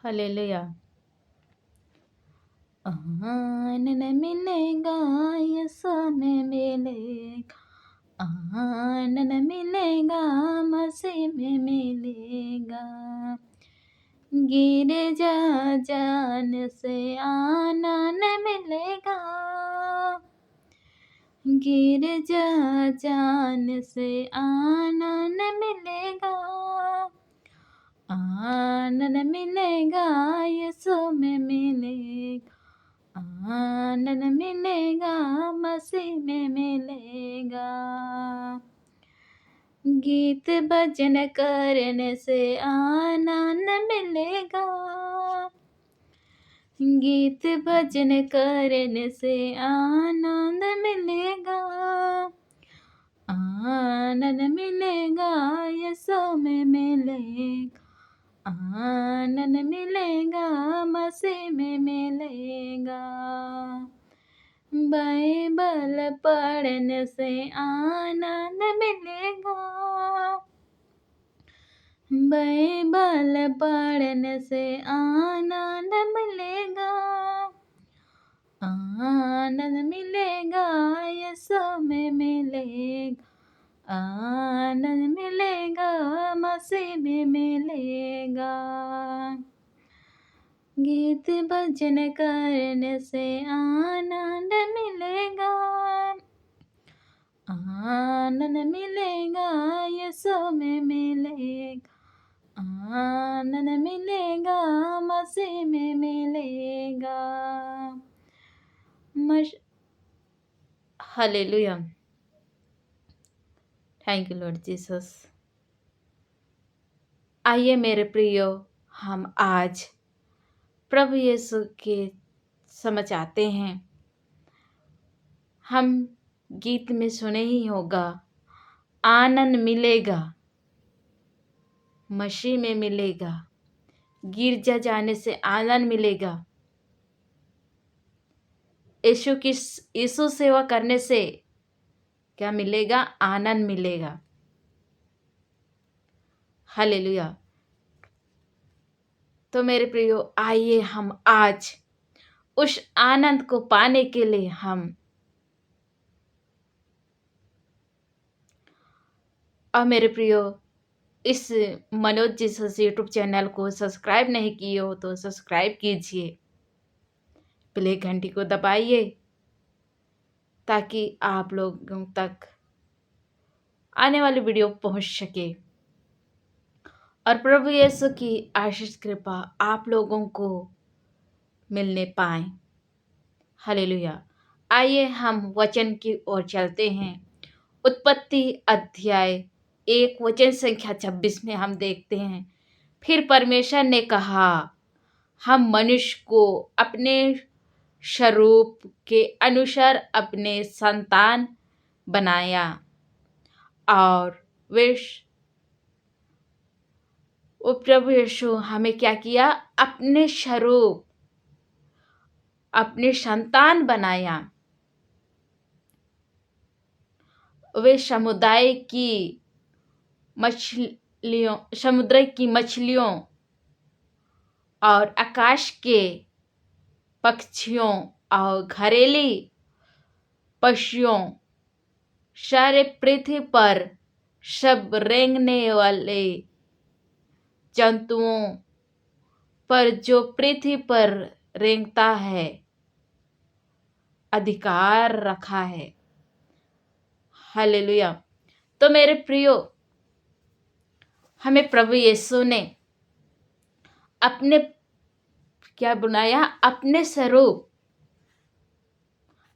Hallelujah. आनन मिलेगा, यीशु में मिलेगा। आनन मिलेगा, मसीह में मिलेगा। गिर जा जान से आनन मिलेगा। गिर जा जान से आनन मिलेगा। आनंद मिलेगा, यीशु में मिलेगा। आनंद मिलेगा, मसीह में मिलेगा। गीत भजन करने से आनंद मिलेगा। गीत भजन करने से आनंद मिलेगा। आनंद मिलेगा, यीशु में मिलेगा। आनंद मिलेगा, मसीह में मिलेगा। बाइबल पढ़ने से आनंद मिलेगा। बाइबल पढ़ने से आनंद मिलेगा। आनंद मिलेगा, यीशु में मिलेगा। आनंद मिलेगा, मसीह में मिलेगा। गीत भजन करने से आनंद मिलेगा। आनंद मिलेगा, यीशु में मिलेगा। आनंद मिलेगा, मसीह में मिलेगा। Hallelujah. Thank you Lord Jesus. आइए मेरे प्रियो, हम आज प्रभु यीशु के समझ आते हैं। हम गीत में सुने ही होगा, आनंद मिलेगा, मसीह में मिलेगा। गिरजा जाने से आनंद मिलेगा। यीशु सेवा करने से क्या मिलेगा? आनंद मिलेगा। हालेलुया। तो मेरे प्रियो, आइए हम आज उस आनंद को पाने के लिए और मेरे प्रियो, इस मनोज जीसस यूट्यूब चैनल को सब्सक्राइब नहीं किए हो तो सब्सक्राइब कीजिए। प्ले घंटी को दबाइए ताकि आप लोगों तक आने वाली वीडियो पहुंच सके और प्रभु यीशु की आशीष कृपा आप लोगों को मिलने पाए। हालेलुया। आइए हम वचन की ओर चलते हैं। उत्पत्ति अध्याय 1 वचन संख्या 26 में हम देखते हैं, फिर परमेश्वर ने कहा, हम मनुष्य को अपने स्वरूप के अनुसार अपने संतान बनाया और वो प्रभु यीशु हमें क्या किया? अपने स्वरूप, अपने संतान बनाया। वे समुदाय की मछलियों, समुद्र की मछलियों और आकाश के पक्षियों और घरेलू पशुओं, सारे पृथ्वी पर सब रेंगने वाले जंतुओं पर जो पृथ्वी पर रेंगता है अधिकार रखा है। हालेलुया। तो मेरे प्रियो, हमें प्रभु यीशु ने अपने क्या बनाया? अपने स्वरूप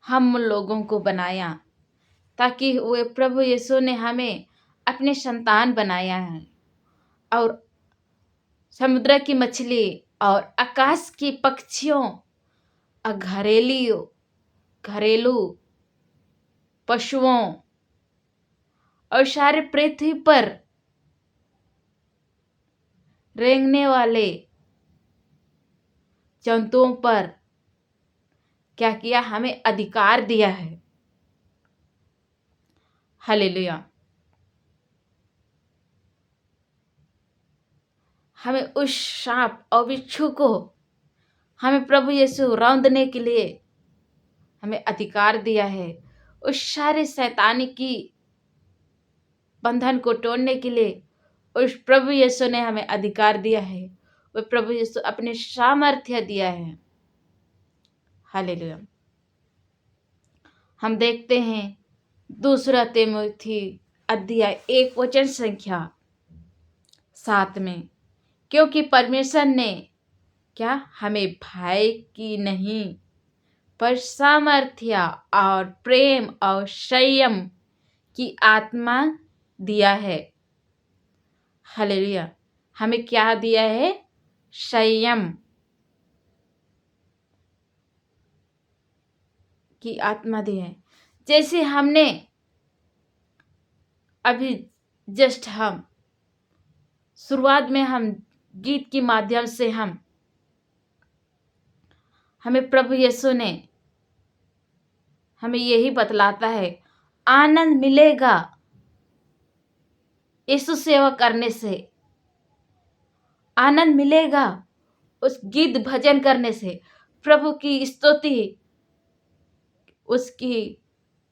हम लोगों को बनाया, ताकि वो प्रभु यीशु ने हमें अपने संतान बनाया है और समुद्र की मछली और आकाश की पक्षियों और घरेलू पशुओं और सारे पृथ्वी पर रेंगने वाले जंतुओं पर क्या किया? हमें अधिकार दिया है। हालेलुया। हमें उस सांप और बिच्छू को हमें प्रभु यीशु रौंदने के लिए हमें अधिकार दिया है। उस सारे शैतानी की बंधन को तोड़ने के लिए उस प्रभु यीशु ने हमें अधिकार दिया है। वो प्रभु यीशु अपने सामर्थ्य दिया है। हालेलुया। हम देखते हैं दूसरा तीमुथी अध्याय 1 वचन संख्या 7 में, क्योंकि परमेश्वर ने क्या हमें भय की नहीं पर सामर्थ्य और प्रेम और संयम की आत्मा दिया है। हालेलुया। हमें क्या दिया है? संयम की आत्मा दी है। जैसे हमने अभी जस्ट हम शुरुआत में हम गीत के माध्यम से हमें प्रभु यीशु ने हमें यही बतलाता है, आनंद मिलेगा यीशु सेवा करने से, आनंद मिलेगा उस गीत भजन करने से, प्रभु की स्तुति, उसकी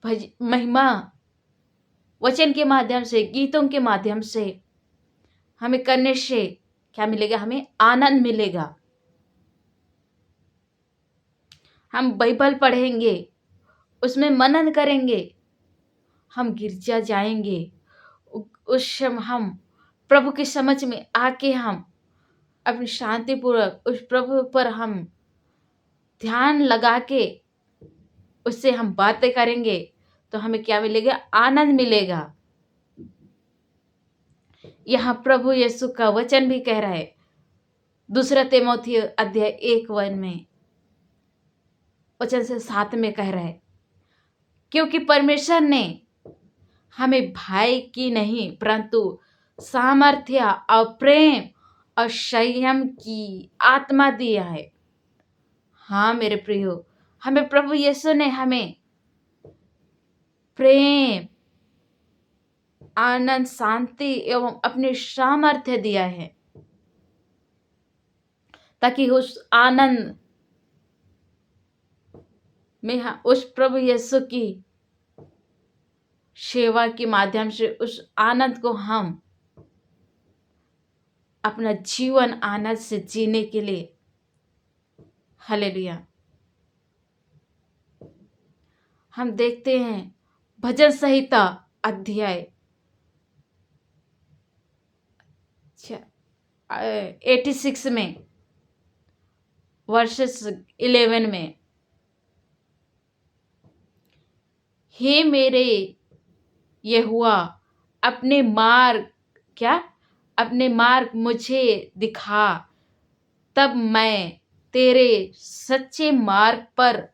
महिमा वचन के माध्यम से, गीतों के माध्यम से हमें करने से क्या मिलेगा? हमें आनंद मिलेगा। हम बाइबल पढ़ेंगे, उसमें मनन करेंगे, हम गिरजा जाएंगे, उस समय हम प्रभु की समझ में आके हम अपनी शांतिपूर्वक उस प्रभु पर हम ध्यान लगा के उससे हम बातें करेंगे तो हमें क्या मिलेगा? आनंद मिलेगा। यहाँ प्रभु यीशु का वचन भी कह रहा है, दूसरा तीमुथी अध्याय 1 में वचन से 7 में कह रहा है, क्योंकि परमेश्वर ने हमें भय की नहीं परंतु सामर्थ्य और प्रेम और संयम की आत्मा दिया है। हाँ मेरे प्रियो, हमें प्रभु यीशु ने हमें प्रेम, आनंद, शांति एवं अपने सामर्थ्य दिया है, ताकि उस आनंद में उस प्रभु यीशु की सेवा के माध्यम से उस आनंद को हम अपना जीवन आनंद से जीने के लिए, हालेलुया। हम देखते हैं भजन संहिता अध्याय 86 में वर्सेस 11 में, हे मेरे यहोवा अपने मार्ग मुझे दिखा, तब मैं तेरे सच्चे मार्ग पर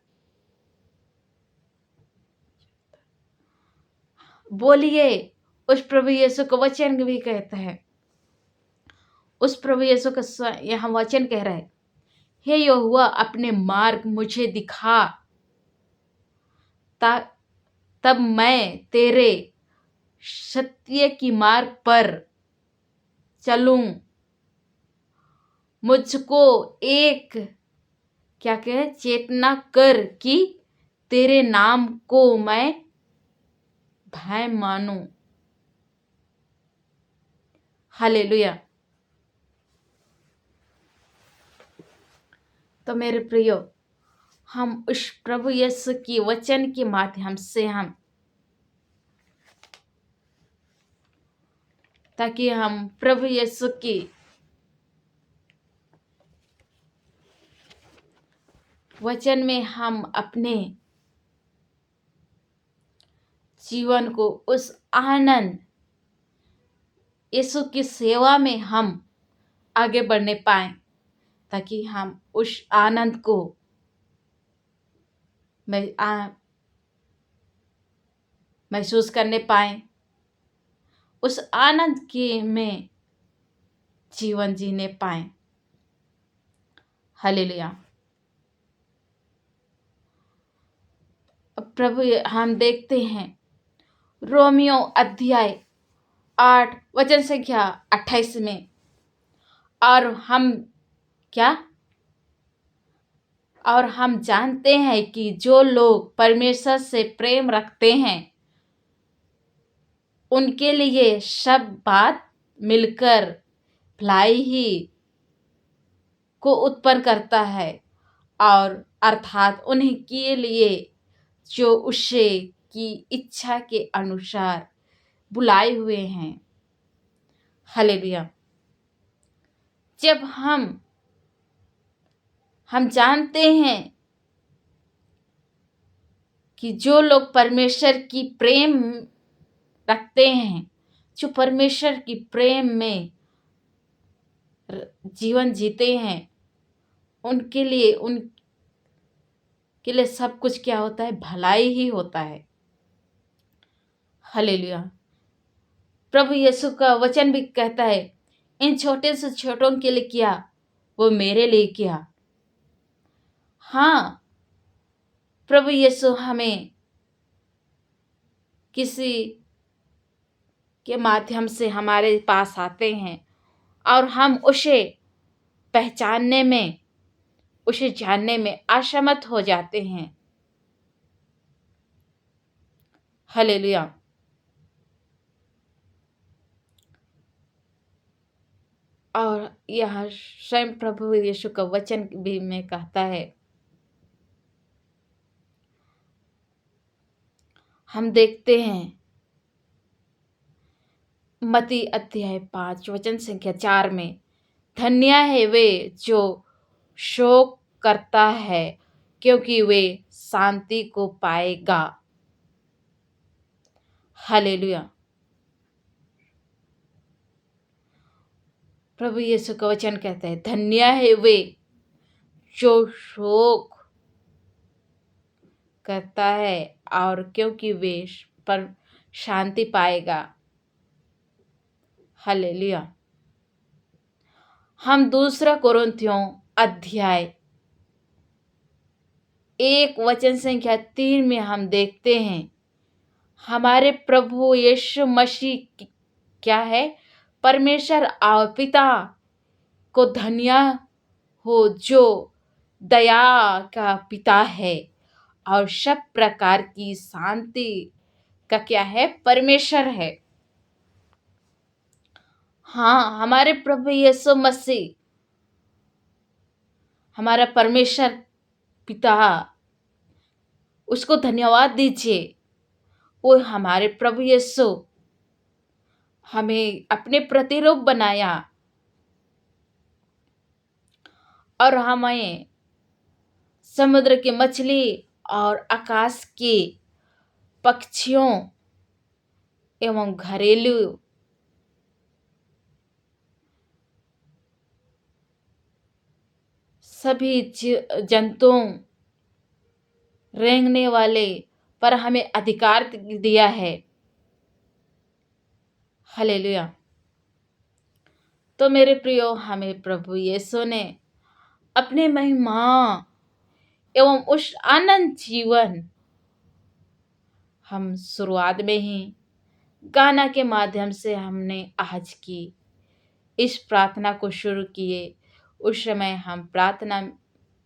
बोलिए। उस प्रभु यीशु का वचन भी कहता है, उस प्रभु यीशु का यहाँ वचन कह रहा है, हे यहोवा अपने मार्ग मुझे दिखा, तब मैं तेरे सत्य की मार्ग पर चलूं। मुझको एक क्या कहे चेतना कर कि तेरे नाम को मैं भय मानूं। हालेलुया। तो मेरे प्रियो, हम उस प्रभु यीशु की वचन के माध्यम से ताकि हम प्रभु यीशु की वचन में हम अपने जीवन को उस आनंद, यीशु की सेवा में हम आगे बढ़ने पाए, ताकि हम उस आनंद को महसूस करने पाए, उस आनंद के में जीवन जीने पाए। हालेलुया। प्रभु हम देखते हैं रोमियो अध्याय 8 वचन संख्या 28 में, और हम क्या और हम जानते हैं कि जो लोग परमेश्वर से प्रेम रखते हैं उनके लिए सब बात मिलकर भलाई ही को उत्पन्न करता है, और अर्थात उनके लिए जो उसे की इच्छा के अनुसार बुलाए हुए हैं। हालेलुया। जब हम जानते हैं कि जो लोग परमेश्वर की प्रेम रखते हैं, जो परमेश्वर की प्रेम में जीवन जीते हैं, उनके लिए सब कुछ क्या होता है? भलाई ही होता है। हालेलुया। प्रभु यीशु का वचन भी कहता है, इन छोटे से छोटों के लिए किया, वो मेरे लिए किया। हाँ, प्रभु यीशु हमें किसी के माध्यम से हमारे पास आते हैं और हम उसे पहचानने में, उसे जानने में असमर्थ हो जाते हैं। हालेलुया। और यह स्वयं प्रभु यीशु का वचन भी में कहता है, हम देखते हैं मत्ती अध्याय 5 वचन संख्या 4 में, धन्य है वे जो शोक करता है, क्योंकि वे शांति को पाएगा। हालेलुया। प्रभु यीशु का वचन कहता है, धन्य है वे जो शोक करता है, और क्योंकि वे पर शांति पाएगा। हालेलुया। हम दूसरा कोरिन्थियों अध्याय 1 वचन संख्या 3 में हम देखते हैं, हमारे प्रभु यीशु मसीह क्या है? परमेश्वर और पिता को धन्य हो जो दया का पिता है और सब प्रकार की शांति का क्या है? परमेश्वर है। हाँ, हमारे प्रभु यीशु मसीह, हमारा परमेश्वर पिता, उसको धन्यवाद दीजिए। वो हमारे प्रभु यीशु हमें अपने प्रतिरूप बनाया और हमें समुद्र की मछली और आकाश के पक्षियों एवं घरेलू सभी जंतुओं, रेंगने वाले पर हमें अधिकार दिया है। हालेलुया। तो मेरे प्रियो, हमें प्रभु यीशु ने अपने महिमा एवं उस आनंद जीवन, हम शुरुआत में ही गाना के माध्यम से हमने आज की इस प्रार्थना को शुरू किए। उस समय हम प्रार्थना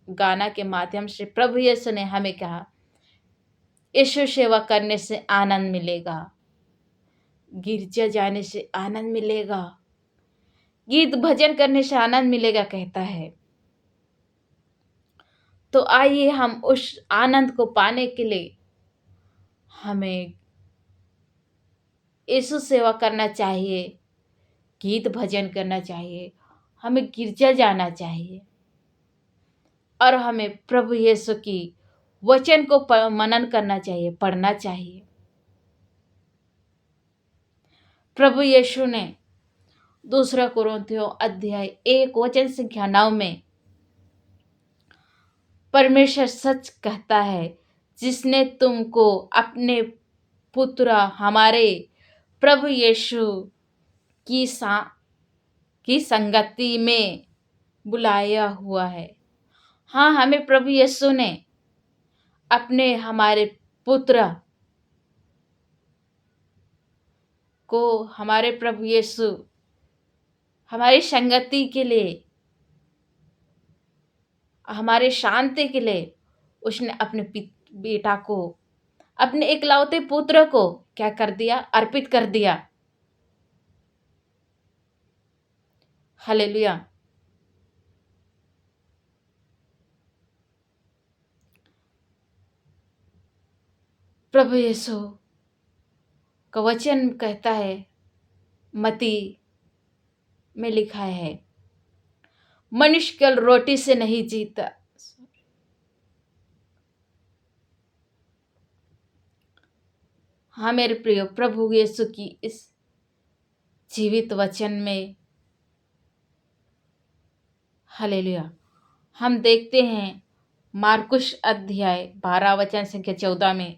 गाना के माध्यम से प्रभु यीशु ने हमें कहा, यीशु सेवा करने से आनंद मिलेगा, गिरजा जाने से आनंद मिलेगा, गीत भजन करने से आनंद मिलेगा कहता है। तो आइए हम उस आनंद को पाने के लिए हमें यीशु सेवा करना चाहिए, गीत भजन करना चाहिए, हमें गिरजा जाना चाहिए और हमें प्रभु यीशु की वचन को मनन करना चाहिए, पढ़ना चाहिए। प्रभु यीशु ने दूसरा कोरिन्थियों अध्याय 1 वचन संख्या 9 में, परमेश्वर सच कहता है, जिसने तुमको अपने पुत्र हमारे प्रभु यीशु की संगति में बुलाया हुआ है। हाँ, हमें प्रभु यीशु ने अपने हमारे पुत्र को, हमारे प्रभु यीशु हमारी संगति के लिए, हमारे शांति के लिए उसने अपने बेटा को, अपने इकलौते पुत्र को क्या कर दिया? अर्पित कर दिया। हालेलुया। प्रभु यीशु का वचन कहता है, मत्ती में लिखा है, मनुष्य केवल रोटी से नहीं जीता। हाँ मेरे प्रिय, प्रभु यीशु की इस जीवित वचन में हालेलुया हम देखते हैं मार्कुस अध्याय 12 वचन संख्या 14 में,